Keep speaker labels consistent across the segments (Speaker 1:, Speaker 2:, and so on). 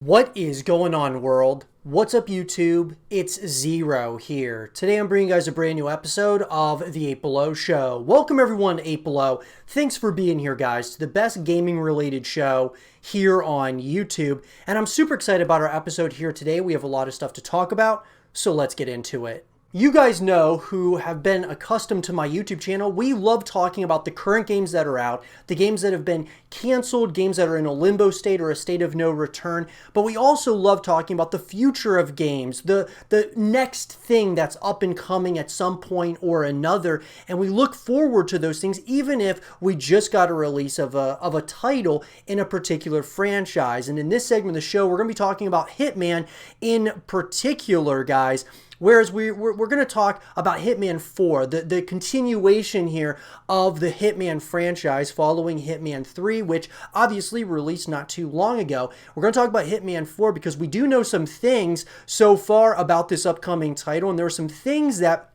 Speaker 1: What is going on, world? What's up, YouTube? It's Zero here. Today I'm bringing you guys a brand new episode of the 8 Below Show. Welcome everyone to 8 Below. Thanks for being here, guys, to the best gaming related show here on YouTube. And I'm super excited about our episode here today. We have a lot of stuff to talk about, so let's get into it. You guys know, who have been accustomed to my YouTube channel, we love talking about the current games that are out, the games that have been canceled, games that are in a limbo state or a state of no return, but we also love talking about the future of games, the next thing that's up and coming at some point or another, and we look forward to those things even if we just got a release of a title in a particular franchise. And in this segment of the show, we're going to be talking about Hitman in particular, guys. Whereas we're going to talk about Hitman 4, the continuation here of the Hitman franchise following Hitman 3, which obviously released not too long ago. We're going to talk about Hitman 4 because we do know some things so far about this upcoming title, and there are some things that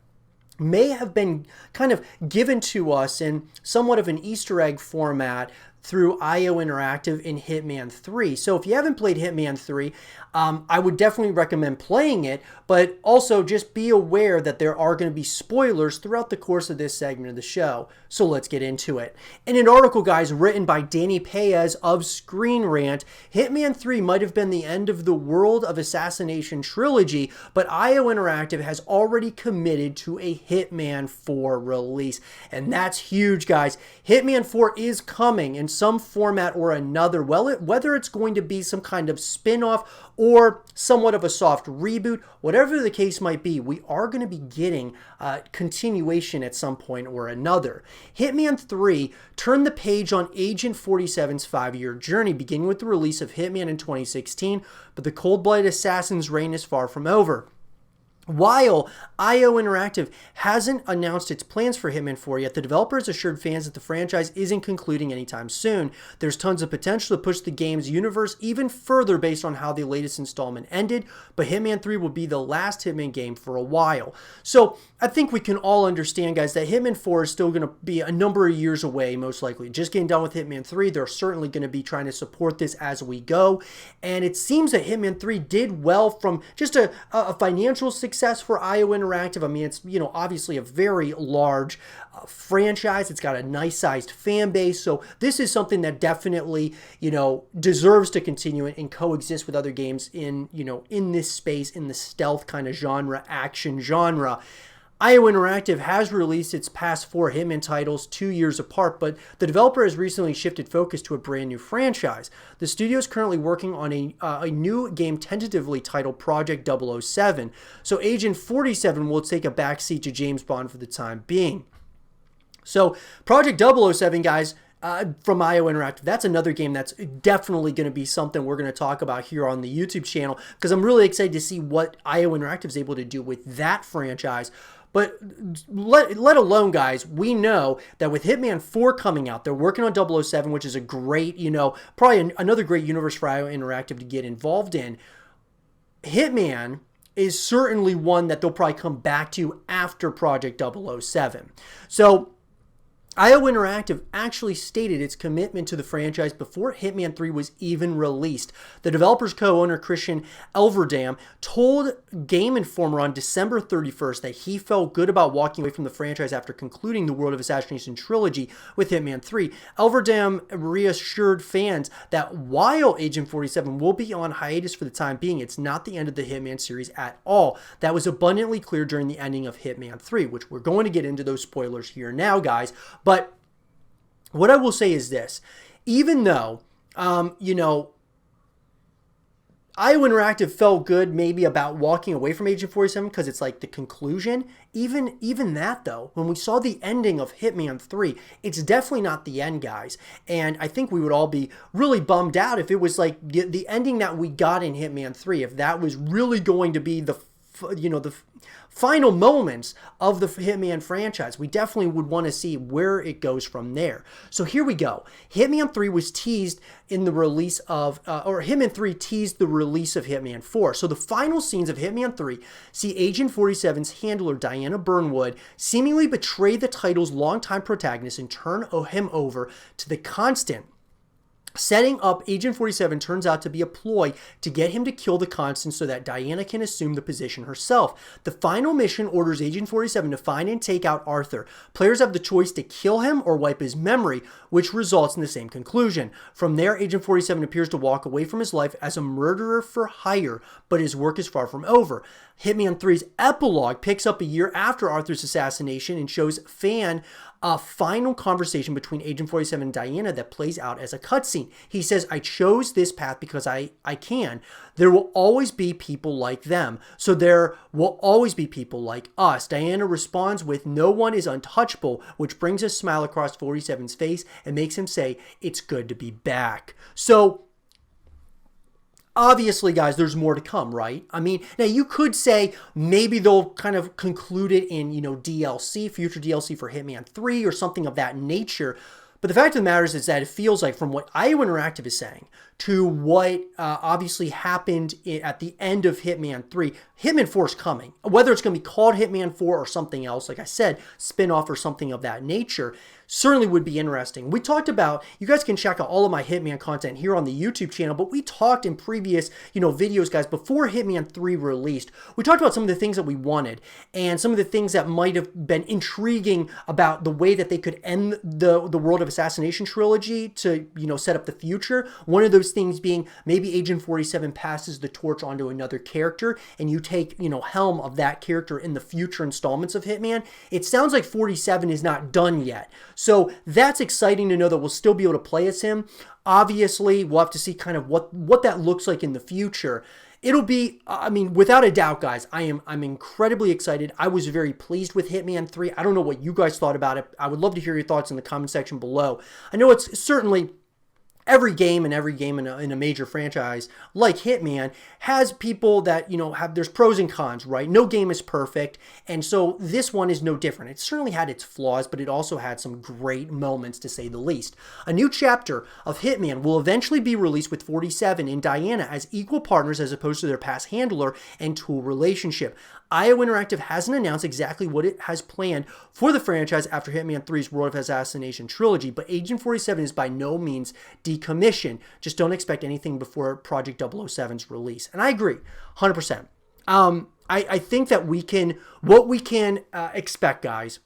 Speaker 1: may have been kind of given to us in somewhat of an Easter egg format through IO Interactive in Hitman 3. So if you haven't played Hitman 3, I would definitely recommend playing it, but also just be aware that there are going to be spoilers throughout the course of this segment of the show. So let's get into it. In an article, guys, written by Danny Paez of Screen Rant, Hitman 3 might have been the end of the World of Assassination trilogy, but IO Interactive has already committed to a Hitman 4 release. And that's huge, guys. Hitman 4 is coming in some format or another, whether it's going to be some kind of spin-off or somewhat of a soft reboot, whatever the case might be, we are going to be getting continuation at some point or another. Hitman 3 turned the page on Agent 47's 5-year journey, beginning with the release of Hitman in 2016, but the cold-blooded assassin's reign is far from over. While IO Interactive hasn't announced its plans for Hitman 4 yet, the developer has assured fans that the franchise isn't concluding anytime soon. There's tons of potential to push the game's universe even further based on how the latest installment ended, but Hitman 3 will be the last Hitman game for a while. So I think we can all understand, guys, that Hitman 4 is still going to be a number of years away, most likely. Just getting done with Hitman 3, they're certainly going to be trying to support this as we go, and it seems that Hitman 3 did well from just a financial success for IO Interactive. I mean, it's, obviously a very large franchise. It's got a nice sized fan base. So this is something that definitely, deserves to continue and coexist with other games in, in this space, in the stealth kind of genre, action genre. IO Interactive has released its past 4 Hitman titles 2 years apart, but the developer has recently shifted focus to a brand new franchise. The studio is currently working on a new game tentatively titled Project 007, so Agent 47 will take a backseat to James Bond for the time being. So Project 007, guys, from IO Interactive, that's another game that's definitely going to be something we're going to talk about here on the YouTube channel, because I'm really excited to see what IO Interactive is able to do with that franchise. But let alone, guys, we know that with Hitman 4 coming out, they're working on 007, which is a great, probably another great universe for IO Interactive to get involved in. Hitman is certainly one that they'll probably come back to after Project 007. So IO Interactive actually stated its commitment to the franchise before Hitman 3 was even released. The developer's co-owner, Christian Elverdam, told Game Informer on December 31st that he felt good about walking away from the franchise after concluding the World of Assassination trilogy with Hitman 3. Elverdam reassured fans that while Agent 47 will be on hiatus for the time being, it's not the end of the Hitman series at all. That was abundantly clear during the ending of Hitman 3, which we're going to get into those spoilers here now, guys. But what I will say is this: even though, IO Interactive felt good maybe about walking away from Agent 47 because it's like the conclusion, even that though, when we saw the ending of Hitman 3, it's definitely not the end, guys. And I think we would all be really bummed out if it was like the ending that we got in Hitman 3, if that was really going to be the final moments of the Hitman franchise. We definitely would want to see where it goes from there. So here we go. Hitman 3 was teased in the release of, Hitman 3 teased the release of Hitman 4. So the final scenes of Hitman 3 see Agent 47's handler, Diana Burnwood, seemingly betray the title's longtime protagonist and turn him over to the constant Setting up Agent 47 turns out to be a ploy to get him to kill the Constant so that Diana can assume the position herself. The final mission orders Agent 47 to find and take out Arthur. Players have the choice to kill him or wipe his memory, which results in the same conclusion. From there, Agent 47 appears to walk away from his life as a murderer for hire, but his work is far from over. Hitman 3's epilogue picks up a year after Arthur's assassination and shows Fan a final conversation between Agent 47 and Diana that plays out as a cutscene. He says, I chose this path because I can. There will always be people like them. So there will always be people like us. Diana responds with, no one is untouchable, which brings a smile across 47's face and makes him say, it's good to be back. So obviously, guys, there's more to come, right? I mean, now you could say maybe they'll kind of conclude it in, DLC, future DLC for Hitman 3 or something of that nature. But the fact of the matter is that it feels like, from what IO Interactive is saying to what obviously happened at the end of Hitman 3, Hitman 4 is coming. Whether it's going to be called Hitman 4 or something else, like I said, spin-off or something of that nature, certainly would be interesting. We talked about, you guys can check out all of my Hitman content here on the YouTube channel, but we talked in previous, videos, guys, before Hitman 3 released. We talked about some of the things that we wanted and some of the things that might have been intriguing about the way that they could end the World of Assassination trilogy to, set up the future. One of those things being maybe Agent 47 passes the torch onto another character and you take, helm of that character in the future installments of Hitman. It sounds like 47 is not done yet. So that's exciting to know that we'll still be able to play as him. Obviously, we'll have to see kind of what that looks like in the future. It'll be, without a doubt, guys, I'm incredibly excited. I was very pleased with Hitman 3. I don't know what you guys thought about it. I would love to hear your thoughts in the comment section below. I know it's certainly every game in a major franchise like Hitman has people that, there's pros and cons, right? No game is perfect. And so this one is no different. It certainly had its flaws, but it also had some great moments, to say the least. A new chapter of Hitman will eventually be released with 47 and Diana as equal partners as opposed to their past handler and tool relationship. IO Interactive hasn't announced exactly what it has planned for the franchise after Hitman 3's World of Assassination trilogy, but Agent 47 is by no means decommissioned. Just don't expect anything before Project 007's release. And I agree, 100%. I think that what we can expect, guys,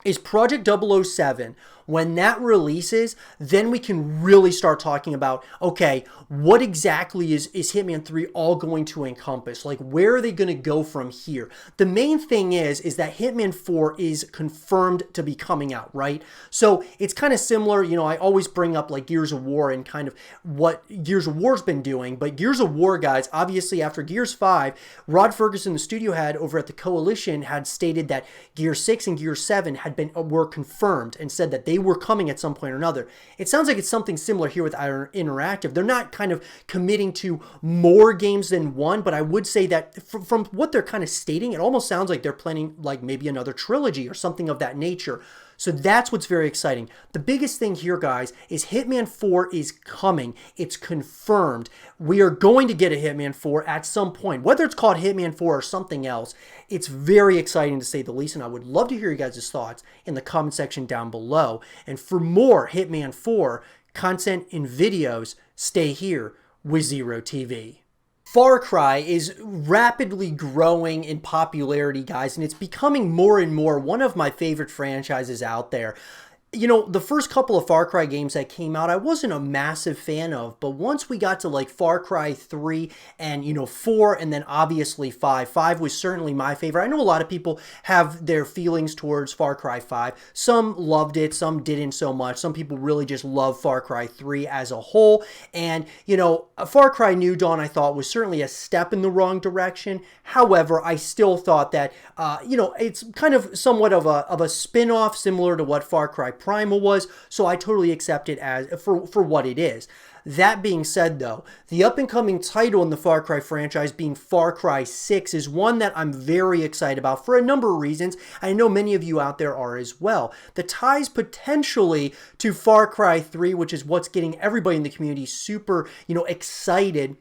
Speaker 1: is Project 007. When that releases, then we can really start talking about, okay, what exactly is Hitman 3 all going to encompass? Like, where are they going to go from here? The main thing is that Hitman 4 is confirmed to be coming out, right? So it's kind of similar, I always bring up like Gears of War and kind of what Gears of War's been doing, but Gears of War, guys, obviously after Gears 5, Rod Ferguson, the studio head over at the Coalition, had stated that Gears 6 and Gears 7 were confirmed and said that they were coming at some point or another. It sounds like it's something similar here with IO Interactive. They're not kind of committing to more games than one, but I would say that from what they're kind of stating, it almost sounds like they're planning like maybe another trilogy or something of that nature. So that's what's very exciting. The biggest thing here, guys, is Hitman 4 is coming. It's confirmed. We are going to get a Hitman 4 at some point. Whether it's called Hitman 4 or something else, it's very exciting to say the least, and I would love to hear you guys' thoughts in the comment section down below. And for more Hitman 4 content and videos, stay here with Zero TV. Far Cry is rapidly growing in popularity, guys, and it's becoming more and more one of my favorite franchises out there. The first couple of Far Cry games that came out, I wasn't a massive fan of, but once we got to like Far Cry 3 and, 4 and then obviously 5, 5 was certainly my favorite. I know a lot of people have their feelings towards Far Cry 5. Some loved it, some didn't so much. Some people really just love Far Cry 3 as a whole. And, Far Cry New Dawn, I thought, was certainly a step in the wrong direction. However, I still thought that, it's kind of somewhat of a spin-off similar to what Far Cry Primal was, so I totally accept it as for what it is. That being said, though, the up-and-coming title in the Far Cry franchise being Far Cry 6 is one that I'm very excited about for a number of reasons. I know many of you out there are as well. The ties potentially to Far Cry 3, which is what's getting everybody in the community super, excited,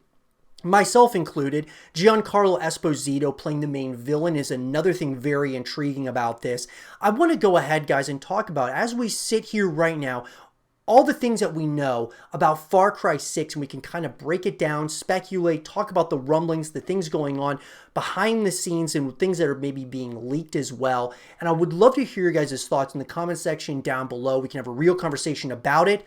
Speaker 1: myself included. Giancarlo Esposito playing the main villain is another thing very intriguing about this. I want to go ahead, guys, and talk about, as we sit here right now, all the things that we know about Far Cry 6, and we can kind of break it down, speculate, talk about the rumblings, the things going on behind the scenes, and things that are maybe being leaked as well. And I would love to hear your guys' thoughts in the comment section down below. We can have a real conversation about it.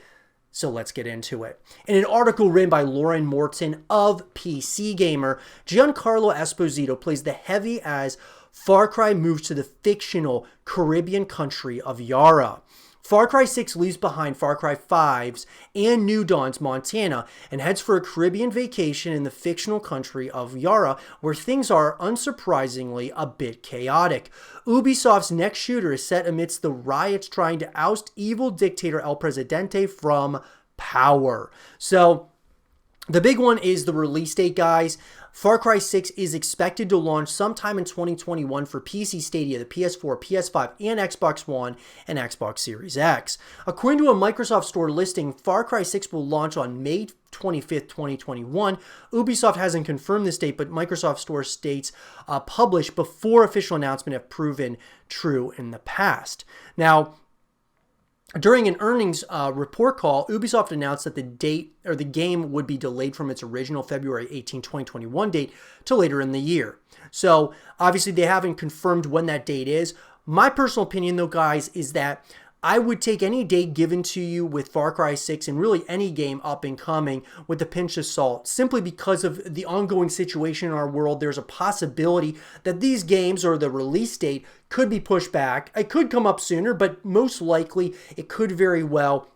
Speaker 1: So let's get into it. In an article written by Lauren Morton of PC Gamer, Giancarlo Esposito plays the heavy as Far Cry moves to the fictional Caribbean country of Yara. Far Cry 6 leaves behind Far Cry 5's and New Dawn's Montana and heads for a Caribbean vacation in the fictional country of Yara, where things are, unsurprisingly, a bit chaotic. Ubisoft's next shooter is set amidst the riots trying to oust evil dictator El Presidente from power. So, the big one is the release date, guys. Far Cry 6 is expected to launch sometime in 2021 for PC Stadia, the PS4, PS5, and Xbox One and Xbox Series X. According to a Microsoft Store listing, Far Cry 6 will launch on May 25th, 2021. Ubisoft hasn't confirmed this date, but Microsoft Store states published before official announcement have proven true in the past. Now, during an earnings report call, Ubisoft announced that the game would be delayed from its original February 18, 2021 date to later in the year. So obviously they haven't confirmed when that date is. My personal opinion though, guys, is that I would take any date given to you with Far Cry 6 and really any game up and coming with a pinch of salt, simply because of the ongoing situation in our world. There's a possibility that these games or the release date could be pushed back. It could come up sooner, but most likely it could very well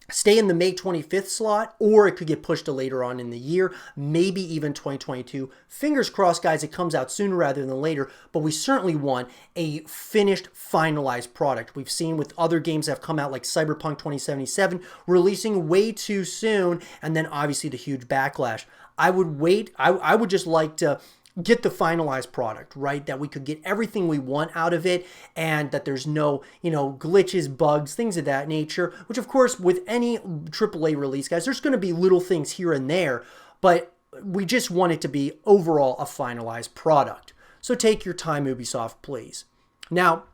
Speaker 1: stay in the May 25th slot, or it could get pushed to later on in the year, maybe even 2022. Fingers crossed, guys, it comes out sooner rather than later, but we certainly want a finished, finalized product. We've seen with other games that have come out like Cyberpunk 2077 releasing way too soon, and then obviously the huge backlash. I would wait. I would just like to get the finalized product, right? That we could get everything we want out of it and that there's no, glitches, bugs, things of that nature, which of course with any AAA release, guys, there's going to be little things here and there, but we just want it to be overall a finalized product. So take your time, Ubisoft, please. Now,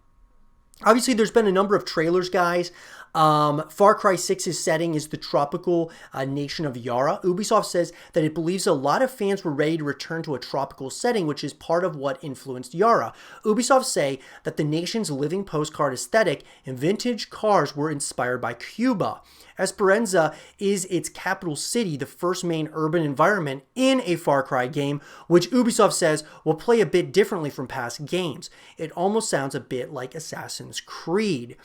Speaker 1: obviously there's been a number of trailers, guys. Far Cry 6's setting is the tropical nation of Yara. Ubisoft says that it believes a lot of fans were ready to return to a tropical setting, which is part of what influenced Yara. Ubisoft say that the nation's living postcard aesthetic and vintage cars were inspired by Cuba. Esperanza is its capital city, the first main urban environment in a Far Cry game, which Ubisoft says will play a bit differently from past games. It almost sounds a bit like Assassin's Creed.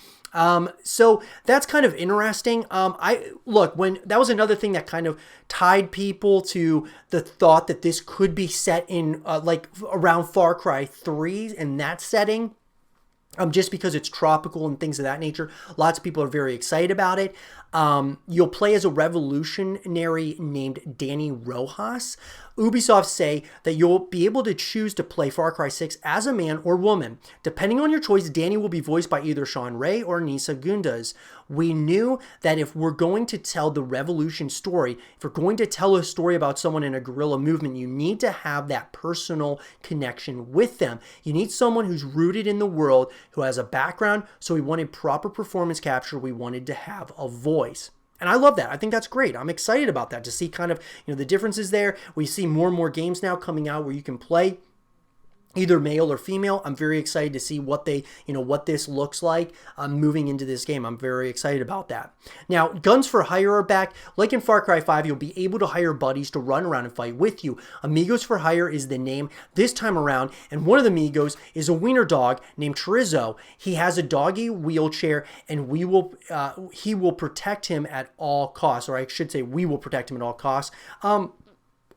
Speaker 1: So that's kind of interesting. When that was another thing that kind of tied people to the thought that this could be set in around Far Cry 3 in that setting. Just because it's tropical and things of that nature. Lots of people are very excited about it. You'll play as a revolutionary named Danny Rojas. Ubisoft say that you'll be able to choose to play Far Cry 6 as a man or woman. Depending on your choice, Danny will be voiced by either Sean Ray or Nisa Gundas. We knew that if we're going to tell the revolution story, if we're going to tell a story about someone in a guerrilla movement, you need to have that personal connection with them. You need someone who's rooted in the world, who has a background, so we wanted proper performance capture. We wanted to have a voice. And I love that. I think that's great. I'm excited about that, to see kind of, the differences there. We see more and more games now coming out where you can play either male or female. I'm very excited to see what this looks like moving into this game. I'm very excited about that. Now, guns for hire are back. Like in Far Cry 5, you'll be able to hire buddies to run around and fight with you. Amigos for Hire is the name this time around, and one of the amigos is a wiener dog named Chorizo. He has a doggy wheelchair, and he will protect him at all costs, or I should say we will protect him at all costs.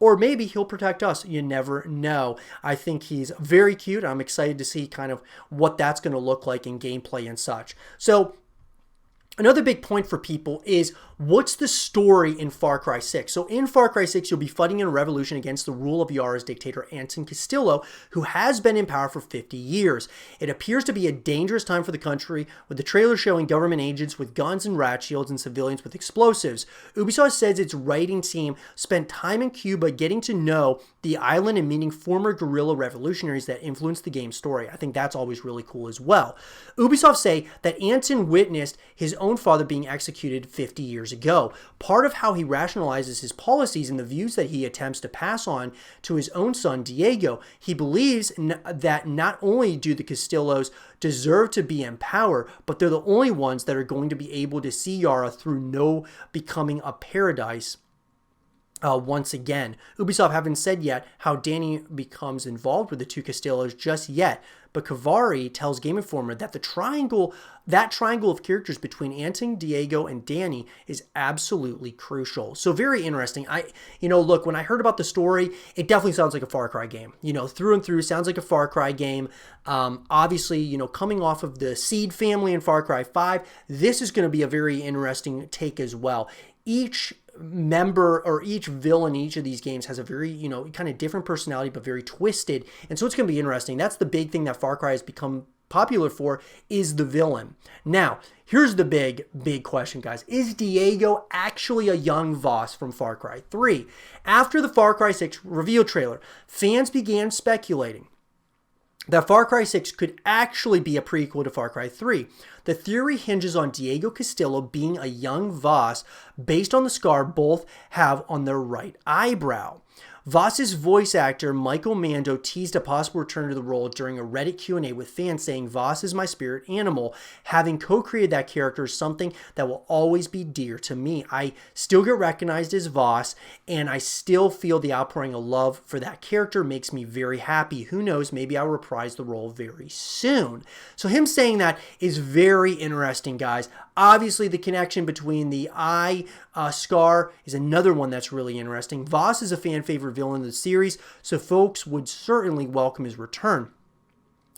Speaker 1: Or maybe he'll protect us. You never know. I think he's very cute. I'm excited to see kind of what that's going to look like in gameplay and such. So another big point for people is, what's the story in Far Cry 6? So in Far Cry 6, you'll be fighting in a revolution against the rule of Yara's dictator Anton Castillo, who has been in power for 50 years. It appears to be a dangerous time for the country, with the trailer showing government agents with guns and rat shields and civilians with explosives. Ubisoft says its writing team spent time in Cuba getting to know the island and meeting former guerrilla revolutionaries that influenced the game's story. I think that's always really cool as well. Ubisoft say that Anton witnessed his own own father being executed 50 years ago. Part of how he rationalizes his policies and the views that he attempts to pass on to his own son, Diego, he believes that not only do the Castillos deserve to be in power, but they're the only ones that are going to be able to see Yara through no becoming a paradise once again. Ubisoft haven't said yet how Danny becomes involved with the two Castillos just yet, but Kavari tells Game Informer that that triangle of characters between Anton, Diego, and Danny is absolutely crucial. So very interesting. Look, when I heard about the story, it definitely sounds like a Far Cry game. Through and through, sounds like a Far Cry game. Obviously, coming off of the Seed family in Far Cry 5, this is going to be a very interesting take as well. Each member or each villain in each of these games has a very, kind of different personality, but very twisted. And so it's going to be interesting. That's the big thing that Far Cry has become popular for, is the villain. Now, here's the big question, guys. Is Diego actually a young Voss from Far Cry 3? After the Far Cry 6 reveal trailer, fans began speculating that Far Cry 6 could actually be a prequel to Far Cry 3. The theory hinges on Diego Castillo being a young Voss based on the scar both have on their right eyebrow. Voss's voice actor Michael Mando teased a possible return to the role during a Reddit Q&A with fans, saying, "Voss is my spirit animal. Having co-created that character is something that will always be dear to me. I still get recognized as Voss, and I still feel the outpouring of love for that character makes me very happy. Who knows, maybe I'll reprise the role very soon." So him saying that is very interesting, guys. Obviously, the connection between the eye scar is another one that's really interesting. Voss is a fan favorite villain of the series, so folks would certainly welcome his return.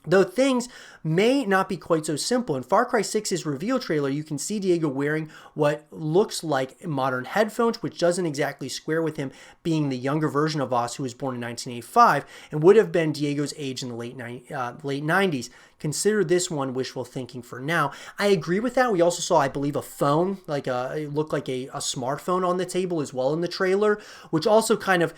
Speaker 1: Though things may not be quite so simple, in Far Cry 6's reveal trailer, you can see Diego wearing what looks like modern headphones, which doesn't exactly square with him being the younger version of Voss, who was born in 1985 and would have been Diego's age in the late 90s. Consider this one wishful thinking for now. I agree with that. We also saw, I believe, a phone, it looked like a smartphone on the table as well in the trailer, which also kind of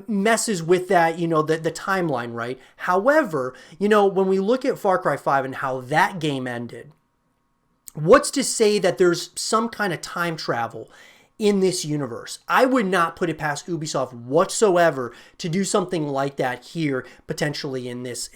Speaker 1: messes with that, the timeline, right? However, when we look at Far Cry 5 and how that game ended, what's to say that there's some kind of time travel in this universe? I would not put it past Ubisoft whatsoever to do something like that here, potentially in this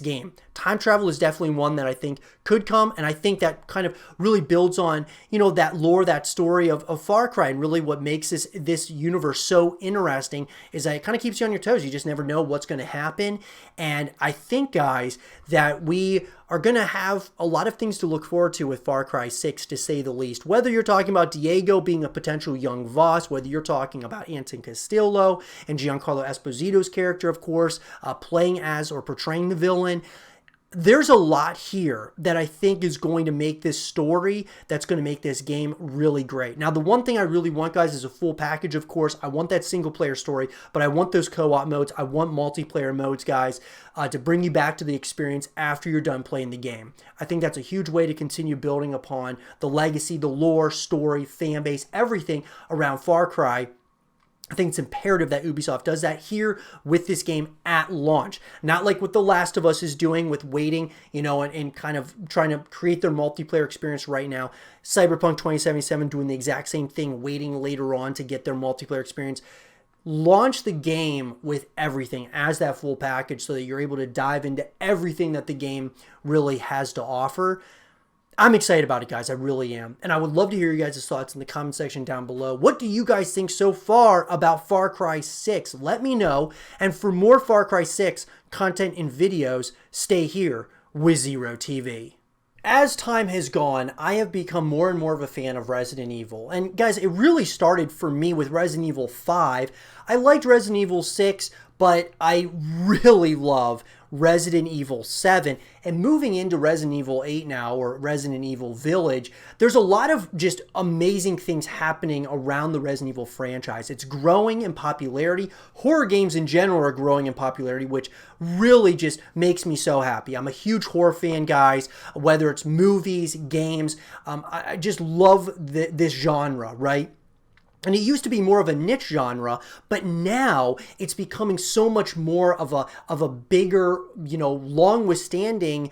Speaker 1: game. Time travel is definitely one that I think could come, and I think that kind of really builds on, that lore, that story of Far Cry, and really what makes this universe so interesting is that it kind of keeps you on your toes. You just never know what's going to happen, and I think, guys, that we are going to have a lot of things to look forward to with Far Cry 6, to say the least. Whether you're talking about Diego being a potential young Voss, whether you're talking about Anton Castillo and Giancarlo Esposito's character, of course, playing as or portraying the villain, there's a lot here that I think is going to make this story, that's going to make this game really great. Now, the one thing I really want, guys, is a full package, of course. I want that single-player story, but I want those co-op modes. I want multiplayer modes, guys, to bring you back to the experience after you're done playing the game. I think that's a huge way to continue building upon the legacy, the lore, story, fan base, everything around Far Cry. I think it's imperative that Ubisoft does that here with this game at launch. Not like what The Last of Us is doing with waiting, and kind of trying to create their multiplayer experience right now. Cyberpunk 2077 doing the exact same thing, waiting later on to get their multiplayer experience. Launch the game with everything as that full package so that you're able to dive into everything that the game really has to offer. I'm excited about it, guys. I really am. And I would love to hear you guys' thoughts in the comment section down below. What do you guys think so far about Far Cry 6? Let me know. And for more Far Cry 6 content and videos, stay here with Zero TV. As time has gone, I have become more and more of a fan of Resident Evil. And guys, it really started for me with Resident Evil 5. I liked Resident Evil 6, but I really love Resident Evil 7, and moving into Resident Evil 8 now, or Resident Evil Village, there's a lot of just amazing things happening around the Resident Evil franchise. It's growing in popularity. Horror games in general are growing in popularity, which really just makes me so happy. I'm a huge horror fan, guys, whether it's movies, games. I just love this genre, right? And it used to be more of a niche genre, but now it's becoming so much more of a bigger, long withstanding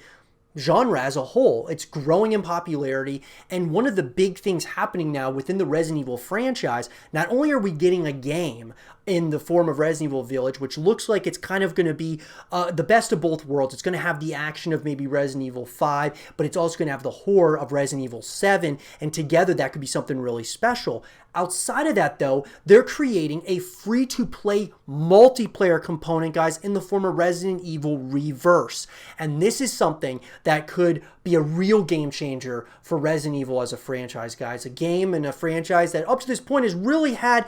Speaker 1: genre as a whole. It's growing in popularity, and one of the big things happening now within the Resident Evil franchise, not only are we getting a game in the form of Resident Evil Village, which looks like it's kind of going to be the best of both worlds. It's going to have the action of maybe Resident Evil 5, but it's also going to have the horror of Resident Evil 7, and together that could be something really special. Outside of that, though, they're creating a free-to-play multiplayer component, guys, in the form of Resident Evil Reverse. And this is something that could be a real game changer for Resident Evil as a franchise, guys. A game and a franchise that up to this point has really had,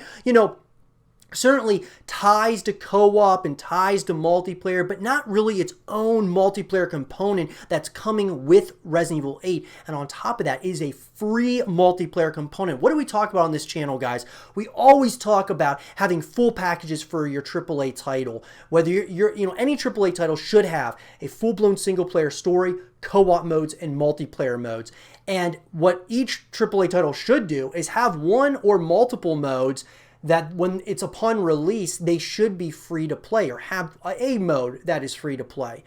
Speaker 1: certainly ties to co-op and ties to multiplayer, but not really its own multiplayer component that's coming with Resident Evil 8. And on top of that is a free multiplayer component. What do we talk about on this channel, guys? We always talk about having full packages for your AAA title. Whether any AAA title should have a full-blown single-player story, co-op modes, and multiplayer modes. And what each AAA title should do is have one or multiple modes that when it's upon release, they should be free to play or have a mode that is free to play.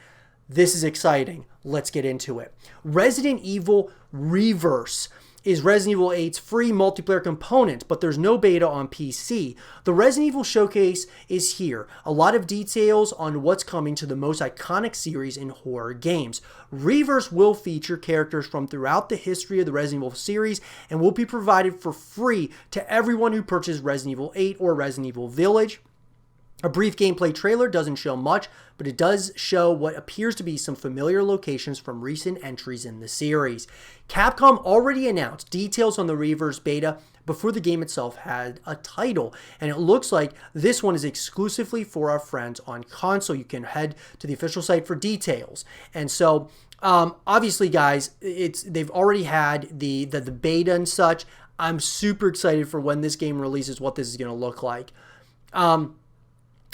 Speaker 1: This is exciting. Let's get into it. Resident Evil Reverse is Resident Evil 8's free multiplayer component, but there's no beta on PC. The Resident Evil Showcase is here. A lot of details on what's coming to the most iconic series in horror games. Reverse will feature characters from throughout the history of the Resident Evil series and will be provided for free to everyone who purchases Resident Evil 8 or Resident Evil Village. A brief gameplay trailer doesn't show much, but it does show what appears to be some familiar locations from recent entries in the series. Capcom already announced details on the Reverse beta before the game itself had a title, and it looks like this one is exclusively for our friends on console. You can head to the official site for details. And so, obviously, guys, they've already had the beta and such. I'm super excited for when this game releases, what this is going to look like.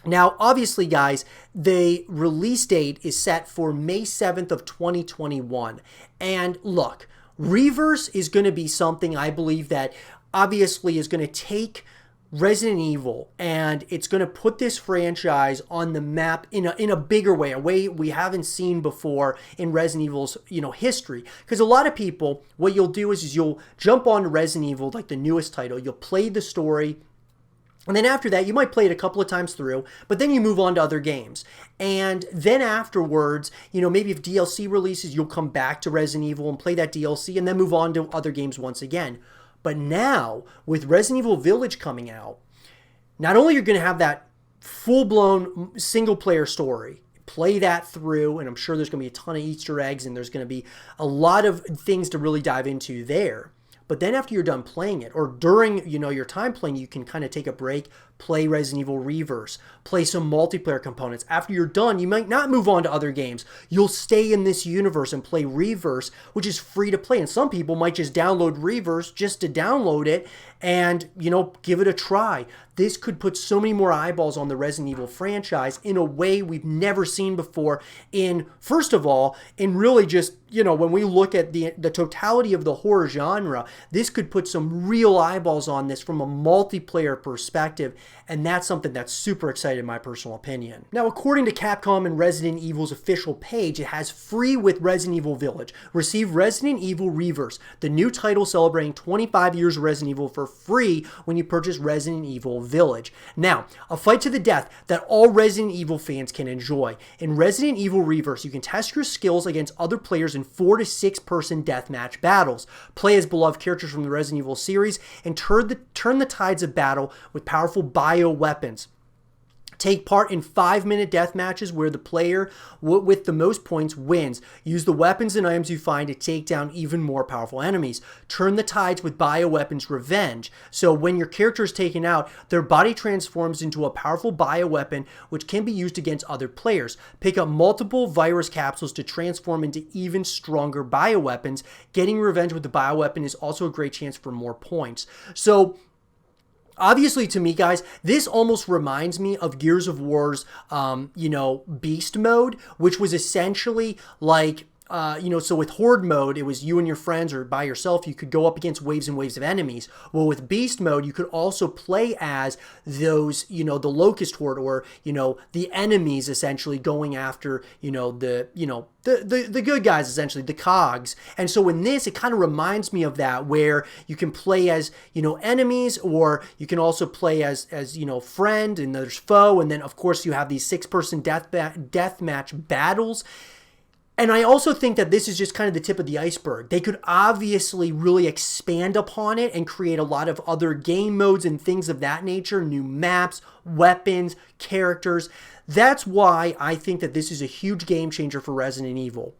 Speaker 1: Now, obviously, guys, the release date is set for May 7th of 2021. And look, Reverse is going to be something I believe that obviously is going to take Resident Evil and it's going to put this franchise on the map in a bigger way, a way we haven't seen before in Resident Evil's history. Because a lot of people, what you'll do is you'll jump on Resident Evil, like the newest title, you'll play the story. And then after that, you might play it a couple of times through, but then you move on to other games. And then afterwards, maybe if DLC releases, you'll come back to Resident Evil and play that DLC and then move on to other games once again. But now, with Resident Evil Village coming out, not only are you going to have that full-blown single-player story, play that through, and I'm sure there's going to be a ton of Easter eggs and there's going to be a lot of things to really dive into there. But then after you're done playing it, or during your time playing, you can kind of take a break, play Resident Evil Reverse, play some multiplayer components. After you're done, you might not move on to other games. You'll stay in this universe and play Reverse, which is free to play. And some people might just download Reverse just to download it and, give it a try. This could put so many more eyeballs on the Resident Evil franchise in a way we've never seen before first of all, in really just, when we look at the totality of the horror genre, this could put some real eyeballs on this from a multiplayer perspective, and that's something that's super exciting in my personal opinion. Now, according to Capcom and Resident Evil's official page, it has free with Resident Evil Village. Receive Resident Evil Reverse, the new title celebrating 25 years of Resident Evil, for free when you purchase Resident Evil Village. Now, a fight to the death that all Resident Evil fans can enjoy. In Resident Evil Reverse, you can test your skills against other players in 4 to 6 person deathmatch battles. Play as beloved characters from the Resident Evil series and turn the tides of battle with powerful bioweapons. Take part in 5-minute death matches where the player with the most points wins. Use the weapons and items you find to take down even more powerful enemies. Turn the tides with bioweapons revenge. So when your character is taken out, their body transforms into a powerful bioweapon which can be used against other players. Pick up multiple virus capsules to transform into even stronger bioweapons. Getting revenge with the bioweapon is also a great chance for more points. So obviously, to me, guys, this almost reminds me of Gears of War's, beast mode, which was essentially like so with Horde mode, it was you and your friends or by yourself. You could go up against waves and waves of enemies. Well, with Beast mode, you could also play as those, the Locust Horde, or, the enemies essentially going after, the good guys, essentially, the cogs. And so in this, it kind of reminds me of that, where you can play as, enemies, or you can also play as friend, and there's foe. And then, of course, you have these 6-person deathmatch battles. And I also think that this is just kind of the tip of the iceberg. They could obviously really expand upon it and create a lot of other game modes and things of that nature, new maps, weapons, characters. That's why I think that this is a huge game changer for Resident Evil.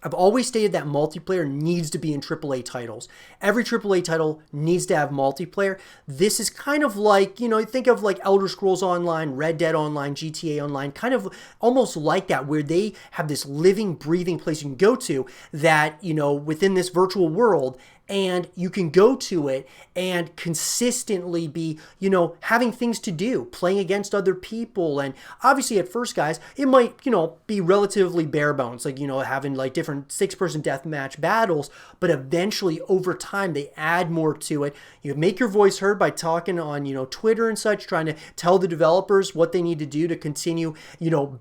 Speaker 1: I've always stated that multiplayer needs to be in AAA titles. Every AAA title needs to have multiplayer. This is kind of like, think of like Elder Scrolls Online, Red Dead Online, GTA Online, kind of almost like that, where they have this living, breathing place you can go to that, within this virtual world, and you can go to it and consistently be, having things to do, playing against other people. And obviously at first, guys, it might, be relatively bare bones, like, having like different 6-person deathmatch battles, but eventually over time, they add more to it. You make your voice heard by talking on, Twitter and such, trying to tell the developers what they need to do to continue,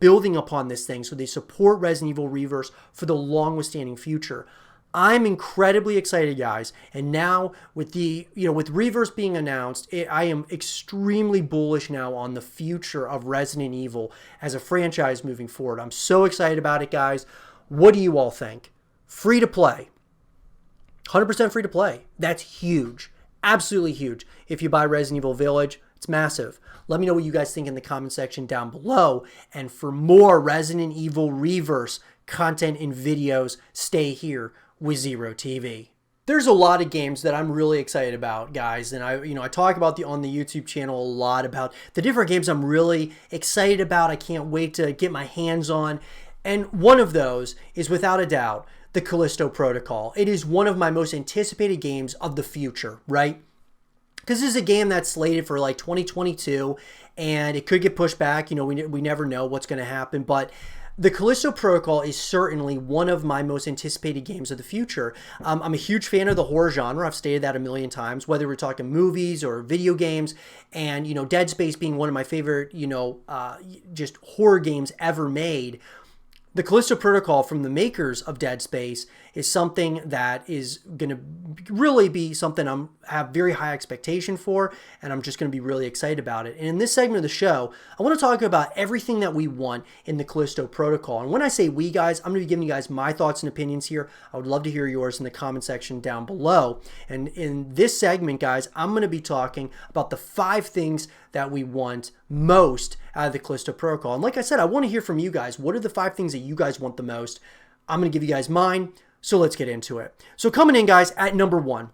Speaker 1: building upon this thing, so they support Resident Evil Reverse for the long withstanding future. I'm incredibly excited, guys. And now with with Reverse being announced, I am extremely bullish now on the future of Resident Evil as a franchise moving forward. I'm so excited about it, guys. What do you all think? Free to play. 100% free to play. That's huge. Absolutely huge. If you buy Resident Evil Village, it's massive. Let me know what you guys think in the comment section down below. And for more Resident Evil Reverse content and videos, stay here with Zero TV. There's a lot of games that I'm really excited about, guys, and I talk about on the YouTube channel a lot about the different games I'm really excited about. I can't wait to get my hands on, and one of those is without a doubt the Callisto Protocol. It is one of my most anticipated games of the future, right? Because this is a game that's slated for like 2022, and it could get pushed back. We never know what's going to happen, but the Callisto Protocol is certainly one of my most anticipated games of the future. I'm a huge fan of the horror genre. I've stated that a million times, whether we're talking movies or video games, and, Dead Space being one of my favorite, just horror games ever made. The Callisto Protocol, from the makers of Dead Space, is something that is going to really be something I have very high expectation for, and I'm just going to be really excited about it. And in this segment of the show, I want to talk about everything that we want in the Callisto Protocol. And when I say we, guys, I'm going to be giving you guys my thoughts and opinions here. I would love to hear yours in the comment section down below. And in this segment, guys, I'm going to be talking about the 5 things that we want most out of the Callisto Protocol. And like I said, I want to hear from you guys. What are the 5 things that you guys want the most? I'm going to give you guys mine, so let's get into it. So coming in, guys, at number 1,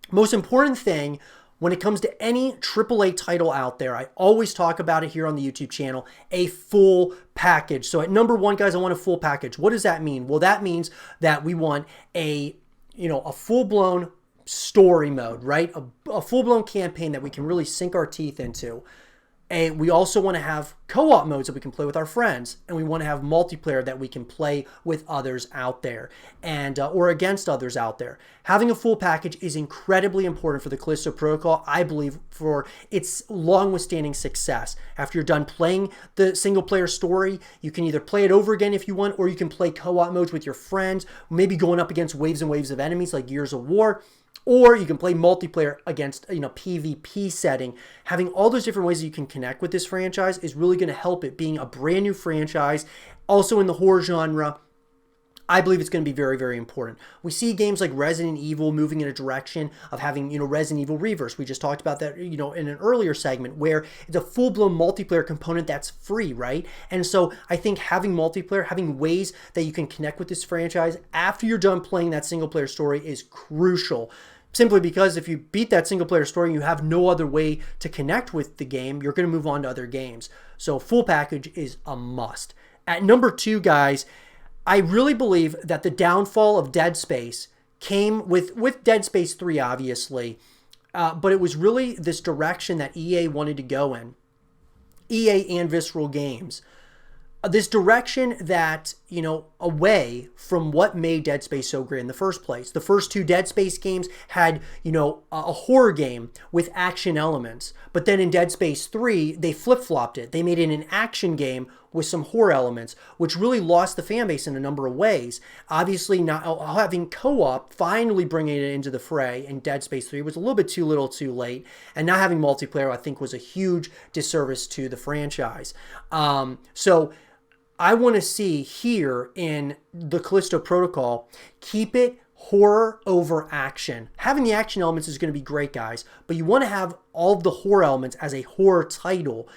Speaker 1: most important thing when it comes to any AAA title out there, I always talk about it here on the YouTube channel, a full package. So at number 1, guys, I want a full package. What does that mean? Well, that means that we want a full-blown story mode, right? A full-blown campaign that we can really sink our teeth into. We also want to have co-op modes that we can play with our friends, and we want to have multiplayer that we can play with others out there, and or against others out there. Having a full package is incredibly important for the Callisto Protocol, I believe, for its long-withstanding success. After you're done playing the single-player story, you can either play it over again if you want, or you can play co-op modes with your friends, maybe going up against waves and waves of enemies like Gears of War. Or you can play multiplayer against, PvP setting. Having all those different ways that you can connect with this franchise is really going to help it being a brand new franchise. Also in the horror genre, I believe it's going to be very, very important. We see games like Resident Evil moving in a direction of having, Resident Evil Reverse. We just talked about that, in an earlier segment, where it's a full-blown multiplayer component that's free, right? And so I think having multiplayer, having ways that you can connect with this franchise after you're done playing that single-player story is crucial. Simply because if you beat that single-player story and you have no other way to connect with the game, you're going to move on to other games. So full package is a must. At number 2, guys, I really believe that the downfall of Dead Space came with Dead Space 3, obviously, but it was really this direction that EA wanted to go in. EA and Visceral Games. This direction that, away from what made Dead Space so great in the first place. The first two Dead Space games had, a horror game with action elements. But then in Dead Space 3, they flip-flopped it. They made it an action game with some horror elements, which really lost the fan base in a number of ways. Obviously, not having co-op, finally bringing it into the fray in Dead Space 3 was a little bit too little too late. And not having multiplayer, I think, was a huge disservice to the franchise. So I want to see here in the Callisto Protocol, keep it horror over action. Having the action elements is going to be great, guys, but you want to have all of the horror elements as a horror title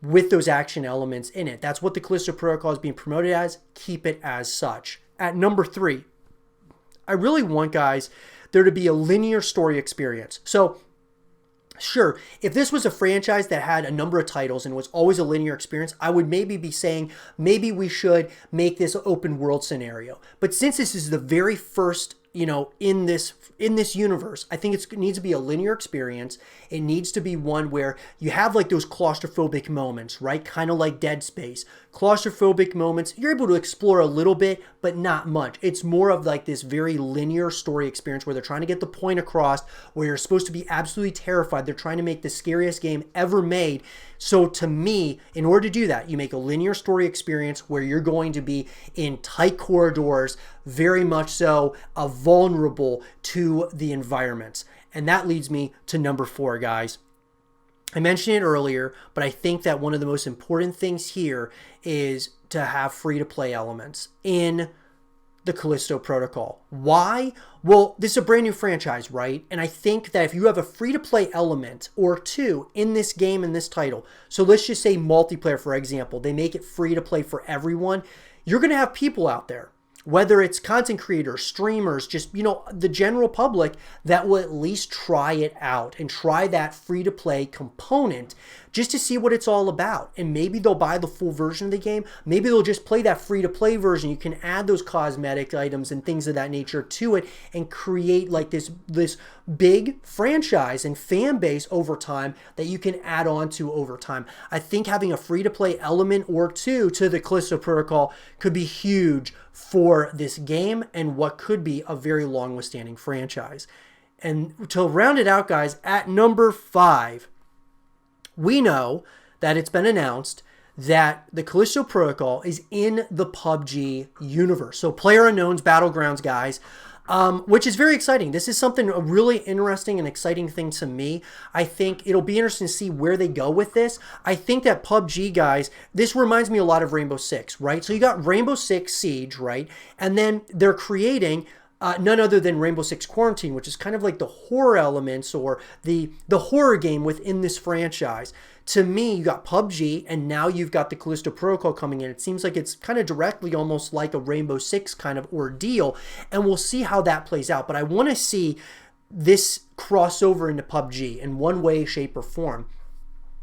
Speaker 1: with those action elements in it. That's what the Callisto Protocol is being promoted as. Keep it as such. At number 3, I really want, guys, there to be a linear story experience. So sure, if this was a franchise that had a number of titles and was always a linear experience, I would maybe be saying maybe we should make this open world scenario. But since this is the very first, in this universe, I think it needs to be a linear experience. It needs to be one where you have like those claustrophobic moments, right? Kind of like Dead Space. Claustrophobic moments, you're able to explore a little bit, but not much. It's more of like this very linear story experience where they're trying to get the point across, where you're supposed to be absolutely terrified. They're trying to make the scariest game ever made. So to me, in order to do that, you make a linear story experience where you're going to be in tight corridors, very much so vulnerable to the environments. And that leads me to number 4, guys. I mentioned it earlier, but I think that one of the most important things here is to have free-to-play elements in the Callisto Protocol. Why? Well, this is a brand new franchise, right? And I think that if you have a free-to-play element or two in this game, in this title, so let's just say multiplayer, for example, they make it free to play for everyone, you're going to have people out there, whether it's content creators, streamers, just, the general public that will at least try it out and try that free-to-play component just to see what it's all about. And maybe they'll buy the full version of the game. Maybe they'll just play that free-to-play version. You can add those cosmetic items and things of that nature to it and create like this big franchise and fan base over time that you can add on to over time. I think having a free-to-play element or two to the Callisto Protocol could be huge for this game and what could be a very long-withstanding franchise. And to round it out, guys, at number 5, we know that it's been announced that the Callisto Protocol is in the PUBG universe. So PlayerUnknown's Battlegrounds, guys, which is very exciting. This is something a really interesting and exciting thing to me. I think it'll be interesting to see where they go with this. I think that PUBG, guys, this reminds me a lot of Rainbow Six, right? So you got Rainbow Six Siege, right? And then they're creating none other than Rainbow Six Quarantine, which is kind of like the horror elements or the horror game within this franchise. To me, you got PUBG, and now you've got the Callisto Protocol coming in. It seems like it's kind of directly almost like a Rainbow Six kind of ordeal, and we'll see how that plays out. But I want to see this crossover into PUBG in one way, shape, or form.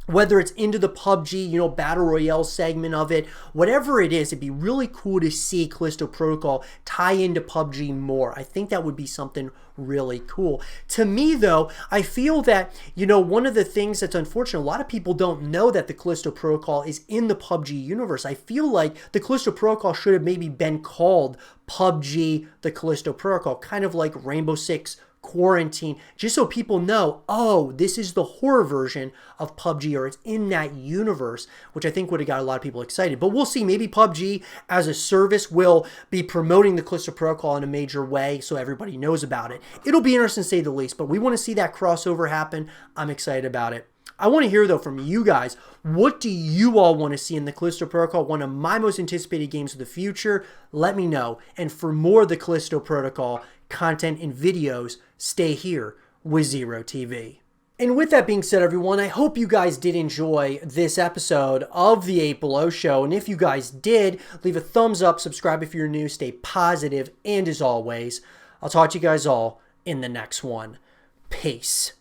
Speaker 1: Whether it's into the PUBG, Battle Royale segment of it, whatever it is, it'd be really cool to see Callisto Protocol tie into PUBG more. I think that would be something really cool. To me, though, I feel that, one of the things that's unfortunate, a lot of people don't know that the Callisto Protocol is in the PUBG universe. I feel like the Callisto Protocol should have maybe been called PUBG, the Callisto Protocol, kind of like Rainbow Six Quarantine, just so people know, oh, this is the horror version of PUBG, or it's in that universe, which I think would have got a lot of people excited. But we'll see. Maybe PUBG as a service will be promoting the Callisto Protocol in a major way so everybody knows about it. It'll be interesting to say the least, but we want to see that crossover happen. I'm excited about it. I want to hear, though, from you guys. What do you all want to see in the Callisto Protocol? One of my most anticipated games of the future. Let me know. And for more of the Callisto Protocol content and videos, stay here with Zero TV. And with that being said, everyone, I hope you guys did enjoy this episode of the 8 Below Show. And if you guys did, leave a thumbs up, subscribe if you're new, stay positive, and as always, I'll talk to you guys all in the next one. Peace.